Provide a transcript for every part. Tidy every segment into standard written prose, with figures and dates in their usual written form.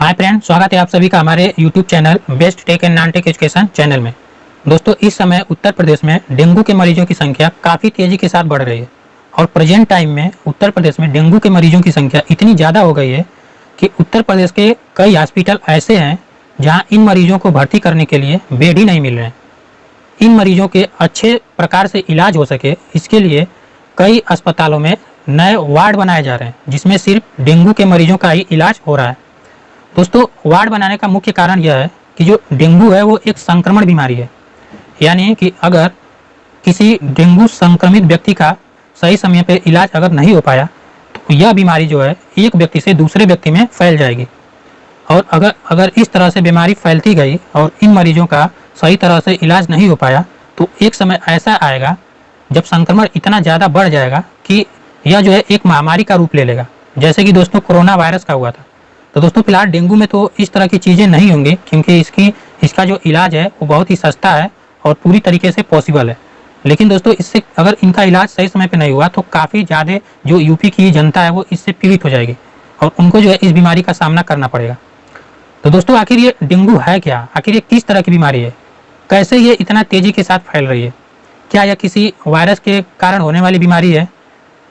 Hi friend, स्वागत है आप सभी का हमारे YouTube channel best tech and non tech education channel में। दोस्तों, इस समय उत्तर प्रदेश में डेंगू के मरीजों की संख्या काफ़ी तेज़ी के साथ बढ़ रही है और प्रेजेंट टाइम में उत्तर प्रदेश में डेंगू के मरीजों की संख्या इतनी ज़्यादा हो गई है कि उत्तर प्रदेश के कई हॉस्पिटल ऐसे हैं जहाँ इन मरीजों को भर्ती करने के लिए बेड ही नहीं मिल रहे हैं। इन मरीजों के अच्छे प्रकार से इलाज हो सके, इसके लिए कई अस्पतालों में नए वार्ड बनाए जा रहे हैं जिसमें सिर्फ डेंगू के मरीजों का ही इलाज हो रहा है। दोस्तों, वार्ड बनाने का मुख्य कारण यह है कि जो डेंगू है वो एक संक्रमण बीमारी है, यानी कि अगर किसी डेंगू संक्रमित व्यक्ति का सही समय पे इलाज अगर नहीं हो पाया तो यह बीमारी जो है एक व्यक्ति से दूसरे व्यक्ति में फैल जाएगी। और अगर इस तरह से बीमारी फैलती गई और इन मरीजों का सही तरह से इलाज नहीं हो पाया तो एक समय ऐसा आएगा जब संक्रमण इतना ज़्यादा बढ़ जाएगा कि यह जो है एक महामारी का रूप ले लेगा, जैसे कि दोस्तों कोरोना वायरस का हुआ था। तो दोस्तों, फिलहाल डेंगू में तो इस तरह की चीज़ें नहीं होंगी क्योंकि इसका जो इलाज है वो बहुत ही सस्ता है और पूरी तरीके से पॉसिबल है। लेकिन दोस्तों, इससे अगर इनका इलाज सही समय पे नहीं हुआ तो काफ़ी ज़्यादा जो यूपी की जनता है वो इससे पीड़ित हो जाएगी और उनको जो है इस बीमारी का सामना करना पड़ेगा। तो दोस्तों, आखिर ये डेंगू है क्या? आखिर ये किस तरह की बीमारी है? कैसे ये इतना तेज़ी के साथ फैल रही है? क्या यह किसी वायरस के कारण होने वाली बीमारी है?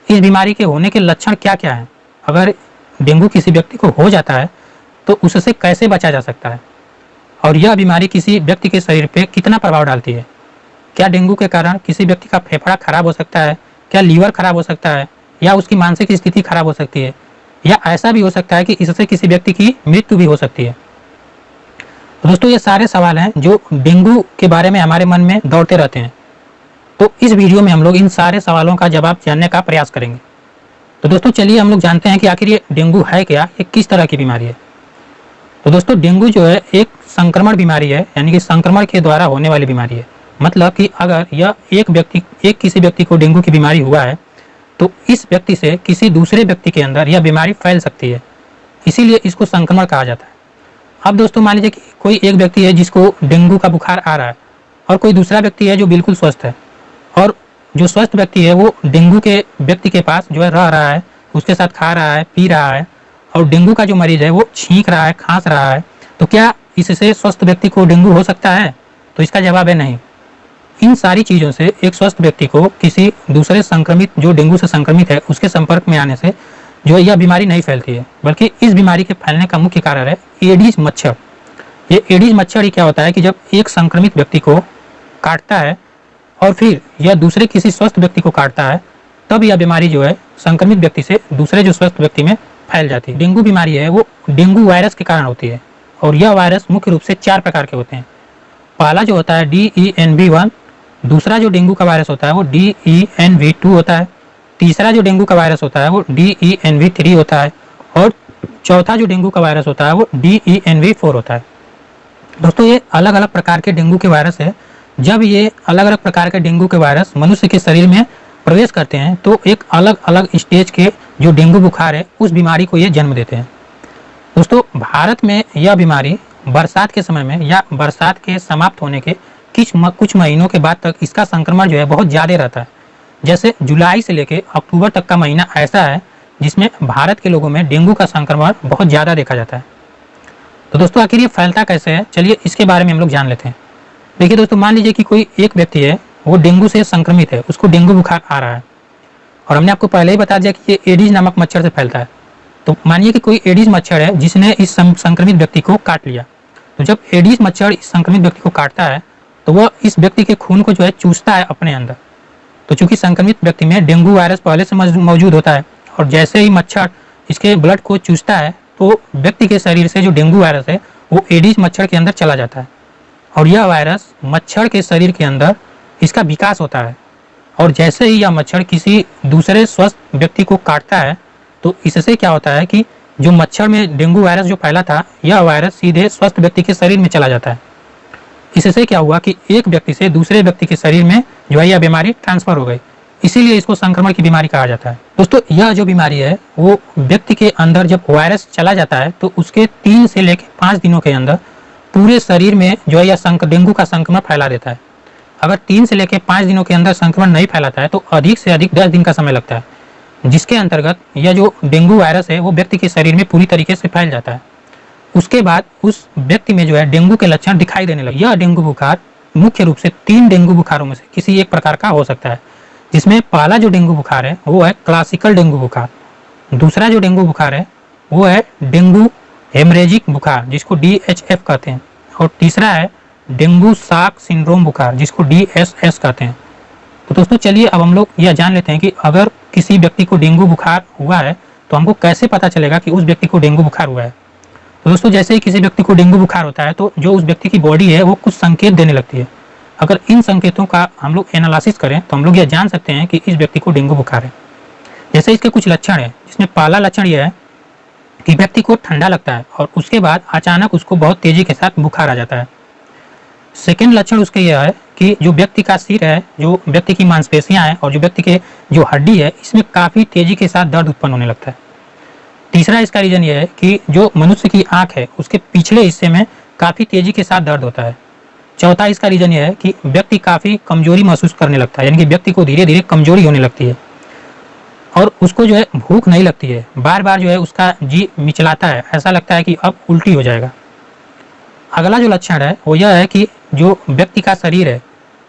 इस बीमारी के होने के लक्षण क्या क्या हैं? अगर डेंगू किसी व्यक्ति को हो जाता है तो उससे कैसे बचा जा सकता है? और यह बीमारी किसी व्यक्ति के शरीर पे कितना प्रभाव डालती है? क्या डेंगू के कारण किसी व्यक्ति का फेफड़ा खराब हो सकता है? क्या लीवर खराब हो सकता है? या उसकी मानसिक स्थिति खराब हो सकती है? या ऐसा भी हो सकता है कि इससे किसी व्यक्ति की मृत्यु भी हो सकती है? दोस्तों, ये सारे सवाल हैं जो डेंगू के बारे में हमारे मन में दौड़ते रहते हैं। तो इस वीडियो में हम लोग इन सारे सवालों का जवाब जानने का प्रयास करेंगे। तो दोस्तों, चलिए हम लोग जानते हैं कि आखिर ये डेंगू है क्या, ये किस तरह की बीमारी है। तो दोस्तों, डेंगू जो है एक संक्रमण बीमारी है, यानी कि संक्रमण के द्वारा होने वाली बीमारी है। मतलब कि अगर यह किसी व्यक्ति को डेंगू की बीमारी हुआ है तो इस व्यक्ति से किसी दूसरे व्यक्ति के अंदर यह बीमारी फैल सकती है, इसीलिए इसको संक्रमण कहा जाता है। अब दोस्तों, मान लीजिए कि कोई एक व्यक्ति है जिसको डेंगू का बुखार आ रहा है और कोई दूसरा व्यक्ति है जो बिल्कुल स्वस्थ है, और जो स्वस्थ व्यक्ति है वो डेंगू के व्यक्ति के पास जो है रह रहा है, उसके साथ खा रहा है, पी रहा है, और डेंगू का जो मरीज है वो छींक रहा है, खांस रहा है, तो क्या इससे स्वस्थ व्यक्ति को डेंगू हो सकता है? तो इसका जवाब है नहीं। इन सारी चीज़ों से एक स्वस्थ व्यक्ति को किसी दूसरे संक्रमित जो डेंगू से संक्रमित है उसके संपर्क में आने से जो है यह बीमारी नहीं फैलती है, बल्कि इस बीमारी के फैलने का मुख्य कारण है एडीज मच्छर। ये एडीज मच्छर ही क्या होता है कि जब एक संक्रमित व्यक्ति को काटता है और फिर यह दूसरे किसी स्वस्थ व्यक्ति को काटता है, तब यह बीमारी जो है संक्रमित व्यक्ति से दूसरे जो स्वस्थ व्यक्ति में फैल जाती है। डेंगू बीमारी है वो डेंगू वायरस के कारण होती है और यह वायरस मुख्य रूप से 4 प्रकार के होते हैं। पहला जो होता है DENV1, दूसरा जो डेंगू का वायरस होता है वो DENV2 होता है, तीसरा जो डेंगू का वायरस होता है वो DENV3 होता है, और चौथा जो डेंगू का वायरस होता है वो DENV4 होता है। दोस्तों, ये अलग अलग प्रकार के डेंगू के वायरस है। जब ये अलग अलग प्रकार के डेंगू के वायरस मनुष्य के शरीर में प्रवेश करते हैं तो एक अलग अलग स्टेज के जो डेंगू बुखार है उस बीमारी को ये जन्म देते हैं। दोस्तों, भारत में यह बीमारी बरसात के समय में या बरसात के समाप्त होने के कुछ महीनों के बाद तक इसका संक्रमण जो है बहुत ज़्यादा रहता है। जैसे जुलाई से लेकर अक्टूबर तक का महीना ऐसा है जिसमें भारत के लोगों में डेंगू का संक्रमण बहुत ज़्यादा देखा जाता है। तो दोस्तों, आखिर ये फैलता कैसे है, चलिए इसके बारे में हम लोग जान लेते हैं। देखिए दोस्तों, मान लीजिए कि कोई एक व्यक्ति है वो डेंगू से संक्रमित है, उसको डेंगू बुखार आ रहा है और हमने आपको पहले ही बता दिया कि ये एडीज नामक मच्छर से फैलता है। तो मानिए कि कोई एडीज मच्छर है जिसने इस संक्रमित व्यक्ति को काट लिया। तो जब एडीज मच्छर इस संक्रमित व्यक्ति को काटता है तो वह इस व्यक्ति के खून को जो है चूसता है अपने अंदर। तो चूंकि संक्रमित व्यक्ति में डेंगू वायरस पहले से मौजूद होता है और जैसे ही मच्छर इसके ब्लड को चूसता है तो व्यक्ति के शरीर से जो डेंगू वायरस है वो एडीज मच्छर के अंदर चला जाता है और यह वायरस मच्छर के शरीर के अंदर इसका विकास होता है। और जैसे ही यह मच्छर किसी दूसरे स्वस्थ व्यक्ति को काटता है तो इससे क्या होता है कि जो मच्छर में डेंगू वायरस जो फैला था यह वायरस सीधे स्वस्थ व्यक्ति के शरीर में चला जाता है। इससे क्या हुआ कि एक व्यक्ति से दूसरे व्यक्ति के शरीर में जो है यह बीमारी ट्रांसफर हो गई, इसीलिए इसको संक्रमण की बीमारी कहा जाता है। दोस्तों, यह जो बीमारी है वो व्यक्ति के अंदर जब वायरस चला जाता है तो उसके 3 से लेकर 5 दिनों के अंदर पूरे शरीर में जो है यह डेंगू का संक्रमण फैला देता है। अगर 3 से लेकर 5 दिनों के अंदर संक्रमण नहीं फैलाता है तो अधिक से अधिक 10 दिन का समय लगता है, जिसके अंतर्गत यह जो डेंगू वायरस है वो व्यक्ति के शरीर में पूरी तरीके से फैल जाता है। उसके बाद उस व्यक्ति में जो है डेंगू के लक्षण दिखाई देने लगे। यह डेंगू बुखार मुख्य रूप से 3 डेंगू बुखारों में से किसी एक प्रकार का हो सकता है, जिसमें पहला जो डेंगू बुखार है वो है क्लासिकल डेंगू बुखार, दूसरा जो डेंगू बुखार है वो है डेंगू हेमरेजिक बुखार जिसको DHF कहते हैं, और तीसरा है डेंगू शॉक सिंड्रोम बुखार जिसको DSS कहते हैं। तो दोस्तों चलिए अब हम लोग यह जान लेते हैं कि अगर किसी व्यक्ति को डेंगू बुखार हुआ है तो हमको कैसे पता चलेगा कि उस व्यक्ति को डेंगू बुखार हुआ है। तो दोस्तों जैसे ही किसी व्यक्ति को डेंगू बुखार होता है तो जो उस व्यक्ति की बॉडी है वो कुछ संकेत देने लगती है। अगर इन संकेतों का हम लोग एनालिसिस करें तो हम लोग यह जान सकते हैं कि इस व्यक्ति को डेंगू बुखार है। जैसे इसके कुछ लक्षण है, जिसमें पहला लक्षण यह है कि व्यक्ति को ठंडा लगता है और उसके बाद अचानक उसको बहुत तेजी के साथ बुखार आ जाता है। सेकेंड लक्षण उसके यह है कि जो व्यक्ति का सिर है, जो व्यक्ति की मांसपेशियां हैं और जो व्यक्ति के जो हड्डी है, इसमें काफी तेजी के साथ दर्द उत्पन्न होने लगता है। तीसरा इसका रीजन यह है कि जो मनुष्य की आंख है उसके पिछले हिस्से में काफी तेजी के साथ दर्द होता है। चौथा इसका रीजन यह है कि व्यक्ति काफी कमजोरी महसूस करने लगता है, यानी कि व्यक्ति को धीरे धीरे कमजोरी होने लगती है और उसको जो है भूख नहीं लगती है, बार बार जो है उसका जी मिचलाता है, ऐसा लगता है कि अब उल्टी हो जाएगा। अगला जो लक्षण है वो यह है कि जो व्यक्ति का शरीर है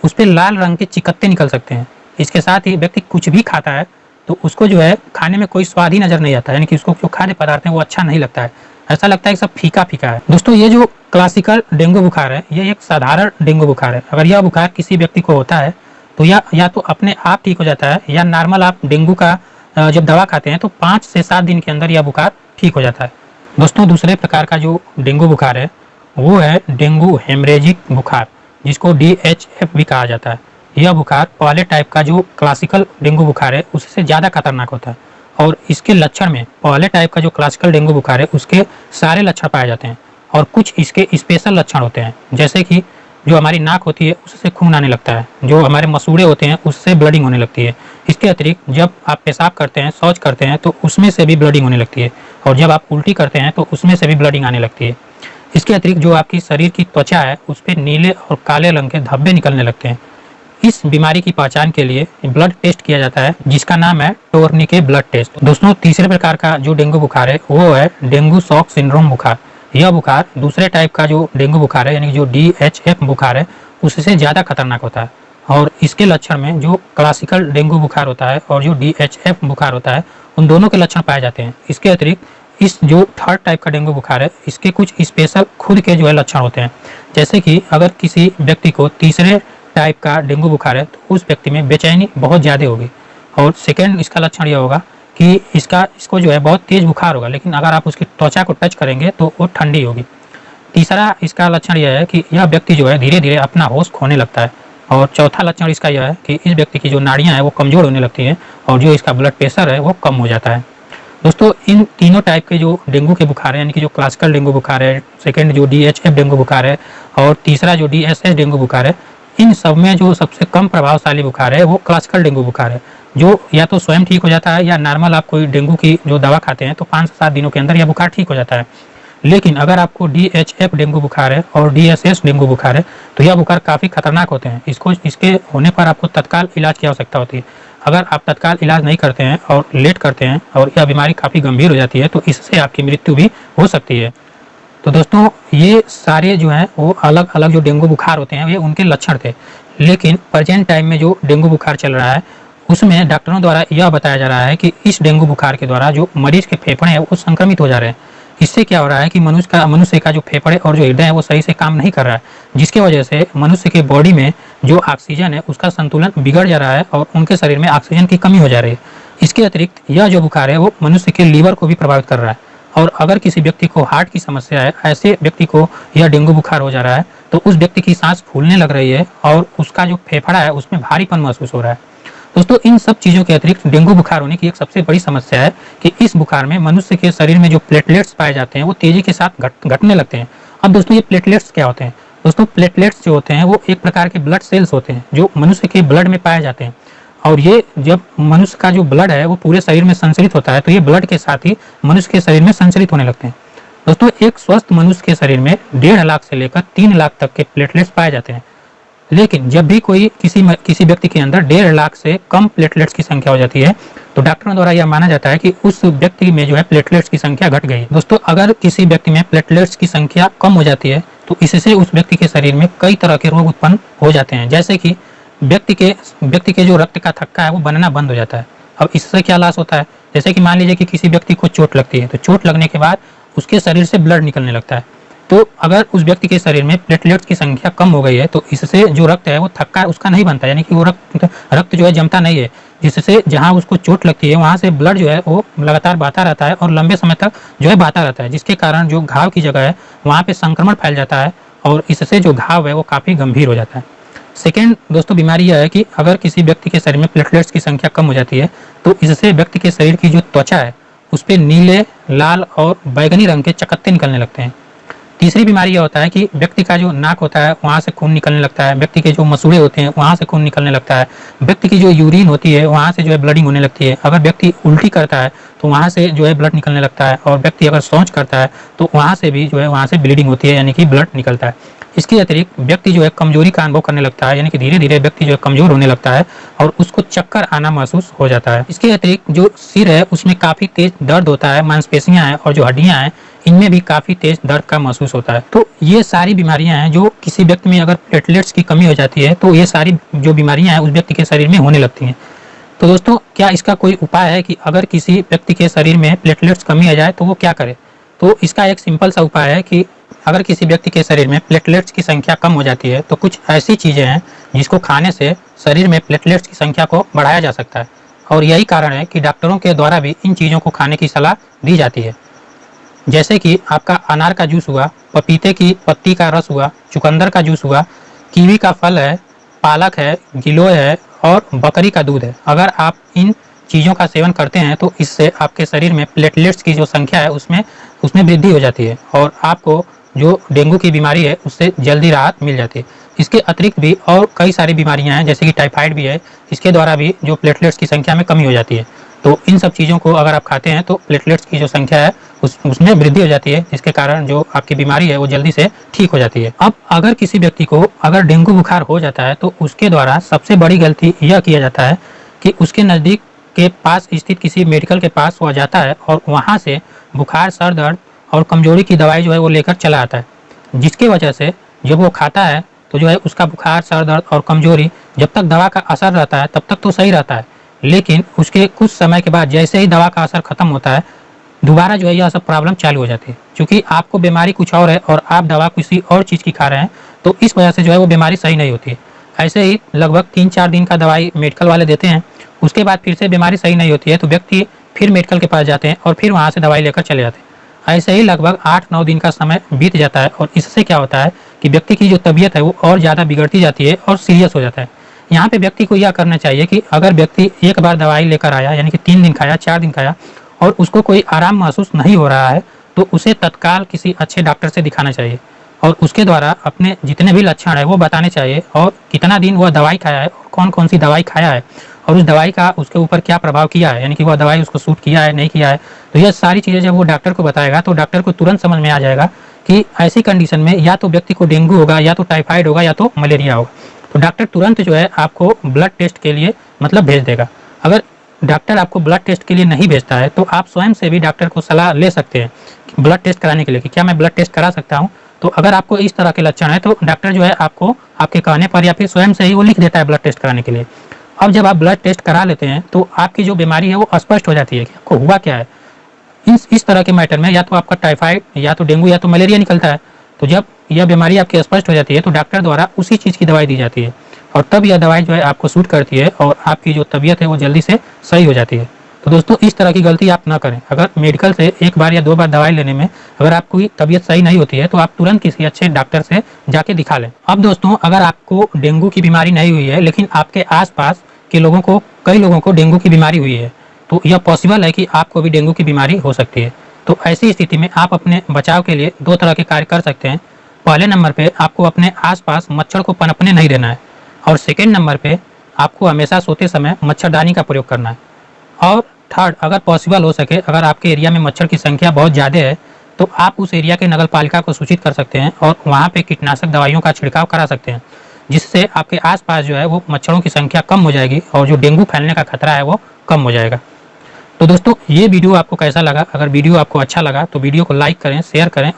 उस पर लाल रंग के चिकत्ते निकल सकते हैं। इसके साथ ही व्यक्ति कुछ भी खाता है तो उसको जो है खाने में कोई स्वाद ही नजर नहीं आता है, यानी कि उसको जो खाद्य पदार्थ है वो अच्छा नहीं लगता है, ऐसा लगता है कि सब फीका फीका है। दोस्तों ये जो क्लासिकल डेंगू बुखार है ये एक साधारण डेंगू बुखार है। अगर यह बुखार किसी व्यक्ति को होता है तो या तो अपने आप ठीक हो जाता है या नॉर्मल आप डेंगू का जब दवा खाते हैं तो 5 से 7 दिन के अंदर यह बुखार ठीक हो जाता है। दोस्तों दूसरे प्रकार का जो डेंगू बुखार है वो है डेंगू हेमरेजिक बुखार जिसको DHF भी कहा जाता है। यह बुखार पहले टाइप का जो क्लासिकल डेंगू बुखार है उससे ज़्यादा खतरनाक होता है और इसके लक्षण में पहले टाइप का जो क्लासिकल डेंगू बुखार है उसके सारे लक्षण पाए जाते हैं और कुछ इसके स्पेशल लक्षण होते हैं, जैसे कि जो हमारी नाक होती है उससे खून आने लगता है, जो हमारे मसूड़े होते हैं उससे ब्लडिंग होने लगती है। इसके अतिरिक्त जब आप पेशाब करते हैं, शौच करते हैं तो उसमें से भी ब्लडिंग होने लगती है और जब आप उल्टी करते हैं तो उसमें से भी ब्लडिंग आने लगती है। इसके अतिरिक्त जो आपकी शरीर की त्वचा है उस पर नीले और काले रंग के धब्बे निकलने लगते हैं। इस बीमारी की पहचान के लिए ब्लड टेस्ट किया जाता है जिसका नाम है टोर्निके ब्लड टेस्ट। दोस्तों तीसरे प्रकार का जो डेंगू बुखार है वो है डेंगू शॉक सिंड्रोम बुखार। यह बुखार दूसरे टाइप का जो डेंगू बुखार है यानी जो DHF बुखार है उससे ज़्यादा खतरनाक होता है और इसके लक्षण में जो क्लासिकल डेंगू बुखार होता है और जो DHF बुखार होता है उन दोनों के लक्षण पाए जाते हैं। इसके अतिरिक्त इस जो थर्ड टाइप का डेंगू बुखार है इसके कुछ स्पेशल खुद के जो है लक्षण होते हैं, जैसे कि अगर किसी व्यक्ति को तीसरे टाइप का डेंगू बुखार है तो उस व्यक्ति में बेचैनी बहुत ज़्यादा होगी और सेकेंड इसका लक्षण यह होगा कि इसको जो है बहुत तेज बुखार होगा, लेकिन अगर आप उसकी त्वचा को टच करेंगे तो वो ठंडी होगी। तीसरा इसका लक्षण यह है कि यह व्यक्ति जो है धीरे धीरे अपना होश खोने लगता है और चौथा लक्षण इसका यह है कि इस व्यक्ति की जो नाड़ियाँ हैं वो कमज़ोर होने लगती हैं और जो इसका ब्लड प्रेशर है वो कम हो जाता है। दोस्तों इन तीनों टाइप के जो डेंगू के बुखार है यानी कि जो क्लासिकल डेंगू बुखार है, सेकेंड जो DHF डेंगू बुखार है और तीसरा जो DSS डेंगू बुखार है, इन सब में जो सबसे कम प्रभावशाली बुखार है वो क्लासिकल डेंगू बुखार है, जो या तो स्वयं ठीक हो जाता है या नॉर्मल आप कोई डेंगू की जो दवा खाते हैं तो 5 से 7 दिनों के अंदर यह बुखार ठीक हो जाता है। लेकिन अगर आपको DHF डेंगू बुखार है और DSS डेंगू बुखार है तो यह बुखार काफ़ी खतरनाक होते हैं। इसके होने पर आपको तत्काल इलाज की आवश्यकता होती है। अगर आप तत्काल इलाज नहीं करते हैं और लेट करते हैं और यह बीमारी काफ़ी गंभीर हो जाती है तो इससे आपकी मृत्यु भी हो सकती है। तो दोस्तों ये सारे जो हैं वो अलग अलग जो डेंगू बुखार होते हैं ये उनके लक्षण थे, लेकिन प्रेजेंट टाइम में जो डेंगू बुखार चल रहा है उसमें डॉक्टरों द्वारा यह बताया जा रहा है कि इस डेंगू बुखार के द्वारा जो मरीज के फेफड़े हैं वो संक्रमित हो जा रहे हैं। इससे क्या हो रहा है कि मनुष्य का जो फेफड़े और जो हृदय है वो सही से काम नहीं कर रहा है, जिसकी वजह से मनुष्य के बॉडी में जो ऑक्सीजन है उसका संतुलन बिगड़ जा रहा है और उनके शरीर में ऑक्सीजन की कमी हो जा रही है। इसके अतिरिक्त यह जो बुखार है वो मनुष्य के लीवर को भी प्रभावित कर रहा है और अगर किसी व्यक्ति को हार्ट की समस्या है, ऐसे व्यक्ति को यह डेंगू बुखार हो जा रहा है तो उस व्यक्ति की सांस फूलने लग रही है और उसका जो फेफड़ा है उसमें भारीपन महसूस हो रहा है। दोस्तों इन सब चीज़ों के अतिरिक्त डेंगू बुखार होने की एक सबसे बड़ी समस्या है कि इस बुखार में मनुष्य के शरीर में जो प्लेटलेट्स पाए जाते हैं वो तेजी के साथ घटने लगते हैं। अब दोस्तों ये प्लेटलेट्स क्या होते हैं? दोस्तों प्लेटलेट्स जो होते हैं वो एक प्रकार के ब्लड सेल्स होते हैं जो मनुष्य के ब्लड में पाए जाते हैं और ये जब मनुष्य का जो ब्लड है वो पूरे शरीर में संचरित होता है तो ये ब्लड के साथ ही मनुष्य के शरीर में संचरित होने लगते हैं। दोस्तों एक स्वस्थ मनुष्य के शरीर में 1.5 लाख से लेकर 3 लाख तक के प्लेटलेट्स पाए जाते हैं लेकिन जब भी कोई किसी व्यक्ति के अंदर 1.5 लाख से कम प्लेटलेट्स की संख्या हो जाती है तो डॉक्टरों द्वारा यह माना जाता है कि उस व्यक्ति में जो है प्लेटलेट्स की संख्या घट गई है। दोस्तों, अगर किसी व्यक्ति में प्लेटलेट्स की संख्या कम हो जाती है तो इससे उस व्यक्ति के शरीर में कई तरह के रोग उत्पन्न हो जाते हैं, जैसे कि व्यक्ति के जो रक्त का थक्का है वो बनना बंद हो जाता है। अब इससे क्या लॉस होता है, जैसे कि मान लीजिए कि किसी व्यक्ति को चोट लगती है तो चोट लगने के बाद उसके शरीर से ब्लड निकलने लगता है। तो अगर उस व्यक्ति के शरीर में प्लेटलेट्स की संख्या कम हो गई है तो इससे जो रक्त है वो थक्का उसका नहीं बनता, यानी कि वो रक्त जो है जमता नहीं है, जिससे जहां उसको चोट लगती है वहां से ब्लड जो है वो लगातार बहता रहता है और लंबे समय तक जो है बहता रहता है, जिसके कारण जो घाव की जगह है वहां पे संक्रमण फैल जाता है और इससे जो घाव है वो काफ़ी गंभीर हो जाता है। सेकेंड दोस्तों बीमारी यह है कि अगर किसी व्यक्ति के शरीर में प्लेटलेट्स की संख्या कम हो जाती है तो इससे व्यक्ति के शरीर की जो त्वचा है उस पर नीले, लाल और बैगनी रंग के चकत्ते निकलने लगते हैं। तीसरी बीमारी यह होता है कि व्यक्ति का जो नाक होता है वहाँ से खून निकलने लगता है, व्यक्ति के जो मसूड़े होते हैं वहाँ से खून निकलने लगता है, व्यक्ति की जो यूरिन होती है वहाँ से जो है ब्लडिंग होने लगती है। अगर व्यक्ति उल्टी करता है तो वहाँ से जो है ब्लड निकलने लगता है और व्यक्ति अगर शौच करता है तो वहाँ से भी जो है वहाँ से ब्लीडिंग होती है, यानी कि ब्लड निकलता है। इसके अतिरिक्त व्यक्ति जो है कमजोरी का अनुभव करने लगता है, यानी कि धीरे धीरे व्यक्ति जो है कमजोर होने लगता है और उसको चक्कर आना महसूस हो जाता है। इसके अतिरिक्त जो सिर है उसमें काफ़ी तेज दर्द होता है, मांसपेशियां हैं और जो हड्डियां हैं इनमें भी काफ़ी तेज दर्द का महसूस होता है। तो ये सारी बीमारियां हैं जो किसी व्यक्ति में अगर प्लेटलेट्स की कमी हो जाती है तो ये सारी जो बीमारियां हैं उस व्यक्ति के शरीर में होने लगती हैं। तो दोस्तों, क्या इसका कोई उपाय है कि अगर किसी व्यक्ति के शरीर में प्लेटलेट्स कमी आ जाए तो वो क्या करे? तो इसका एक सिंपल सा उपाय है कि अगर किसी व्यक्ति के शरीर में प्लेटलेट्स की संख्या कम हो जाती है तो कुछ ऐसी चीज़ें हैं जिसको खाने से शरीर में प्लेटलेट्स की संख्या को बढ़ाया जा सकता है, और यही कारण है कि डॉक्टरों के द्वारा भी इन चीज़ों को खाने की सलाह दी जाती है। जैसे कि आपका अनार का जूस हुआ, पपीते की पत्ती का रस हुआ, चुकंदर का जूस हुआ, कीवी का फल है, पालक है, गिलोय है और बकरी का दूध है। अगर आप इन चीज़ों का सेवन करते हैं तो इससे आपके शरीर में प्लेटलेट्स की जो संख्या है उसमें वृद्धि हो जाती है और आपको जो डेंगू की बीमारी है उससे जल्दी राहत मिल जाती है। इसके अतिरिक्त भी और कई सारी बीमारियां हैं, जैसे कि टाइफाइड भी है, इसके द्वारा भी जो प्लेटलेट्स की संख्या में कमी हो जाती है। तो इन सब चीज़ों को अगर आप खाते हैं तो प्लेटलेट्स की जो संख्या है उसमें वृद्धि हो जाती है, जिसके कारण जो आपकी बीमारी है वो जल्दी से ठीक हो जाती है। अब अगर किसी व्यक्ति को अगर डेंगू बुखार हो जाता है तो उसके द्वारा सबसे बड़ी गलती यह किया जाता है कि उसके नज़दीक के पास स्थित किसी मेडिकल के पास वो जाता है और वहाँ से बुखार, सर दर्द और कमजोरी की दवाई जो है वो लेकर चला आता है, जिसकी वजह से जब वो खाता है तो जो है उसका बुखार, सर दर्द और कमजोरी जब तक दवा का असर रहता है तब तक तो सही रहता है, लेकिन उसके कुछ समय के बाद जैसे ही दवा का असर खत्म होता है दोबारा जो है यह सब प्रॉब्लम चालू हो जाती है। क्योंकि आपको बीमारी कुछ और है और आप दवा किसी और चीज़ की खा रहे हैं, तो इस वजह से जो है वो बीमारी सही नहीं होती है। ऐसे ही लगभग 3-4 दिन का दवाई मेडिकल वाले देते हैं, उसके बाद फिर से बीमारी सही नहीं होती है तो व्यक्ति फिर मेडिकल के पास जाते हैं और फिर वहाँ से दवाई लेकर चले जाते हैं। ऐसे ही लगभग 8-9 दिन का समय बीत जाता है और इससे क्या होता है कि व्यक्ति की जो तबीयत है वो और ज़्यादा बिगड़ती जाती है और सीरियस हो जाता है। यहाँ पे व्यक्ति को यह करना चाहिए कि अगर व्यक्ति एक बार दवाई लेकर आया, यानी कि 3 दिन खाया, 4 दिन खाया और उसको कोई आराम महसूस नहीं हो रहा है तो उसे तत्काल किसी अच्छे डॉक्टर से दिखाना चाहिए और उसके द्वारा अपने जितने भी लक्षण है वो बताने चाहिए और कितना दिन वह दवाई खाया है और कौन कौन सी दवाई खाया है और उस दवाई का उसके ऊपर क्या प्रभाव किया है, यानी कि वह दवाई उसको सूट किया है नहीं किया है। तो यह सारी चीज़ें जब वो डॉक्टर को बताएगा तो डॉक्टर को तुरंत समझ में आ जाएगा कि ऐसी कंडीशन में या तो व्यक्ति को डेंगू होगा, या तो टाइफाइड होगा, या तो मलेरिया होगा। तो डॉक्टर तुरंत जो है आपको ब्लड टेस्ट के लिए मतलब भेज देगा। अगर डॉक्टर आपको ब्लड टेस्ट के लिए नहीं भेजता है तो आप स्वयं से भी डॉक्टर को सलाह ले सकते हैं ब्लड टेस्ट कराने के लिए कि क्या मैं ब्लड टेस्ट करा सकता हूँ। तो अगर आपको इस तरह के लक्षण है तो डॉक्टर जो है आपको आपके कहने पर या फिर स्वयं से ही वो लिख देता है ब्लड टेस्ट कराने के लिए। अब जब आप ब्लड टेस्ट करा लेते हैं तो आपकी जो बीमारी है वो स्पष्ट हो जाती है कि आपको हुआ क्या है। इस तरह के मैटर में या तो आपका टाइफाइड, या तो डेंगू, या तो मलेरिया निकलता है। तो जब यह बीमारी आपकी स्पष्ट हो जाती है तो डॉक्टर द्वारा उसी चीज़ की दवाई दी जाती है और तब यह दवाई जो है आपको सूट करती है और आपकी जो तबीयत है वो जल्दी से सही हो जाती है। तो दोस्तों, इस तरह की गलती आप ना करें। अगर मेडिकल से एक बार या 2 बार दवाई लेने में अगर आपकी तबीयत सही नहीं होती है तो आप तुरंत किसी अच्छे डॉक्टर से जाके दिखा लें। अब दोस्तों, अगर आपको डेंगू की बीमारी नहीं हुई है लेकिन आपके आसपास के लोगों को, कई लोगों को डेंगू की बीमारी हुई है, तो यह पॉसिबल है कि आपको भी डेंगू की बीमारी हो सकती है। तो ऐसी स्थिति में आप अपने बचाव के लिए 2 तरह के कार्य कर सकते हैं। पहले नंबर पे आपको अपने आसपास मच्छर को पनपने नहीं देना है और सेकेंड नंबर पे आपको हमेशा सोते समय मच्छरदानी का प्रयोग करना है। और थर्ड, अगर पॉसिबल हो सके, अगर आपके एरिया में मच्छर की संख्या बहुत ज़्यादा है तो आप उस एरिया के नगर पालिका को सूचित कर सकते हैं और वहाँ पे कीटनाशक दवाइयों का छिड़काव करा सकते हैं। जिससे आपके आसपास जो है वो मच्छरों की संख्या कम हो जाएगी और जो डेंगू फैलने का खतरा है वो कम हो जाएगा। तो दोस्तों ये वीडियो आपको कैसा लगा? अगर वीडियो आपको अच्छा लगा तो वीडियो को लाइक करें, शेयर करें।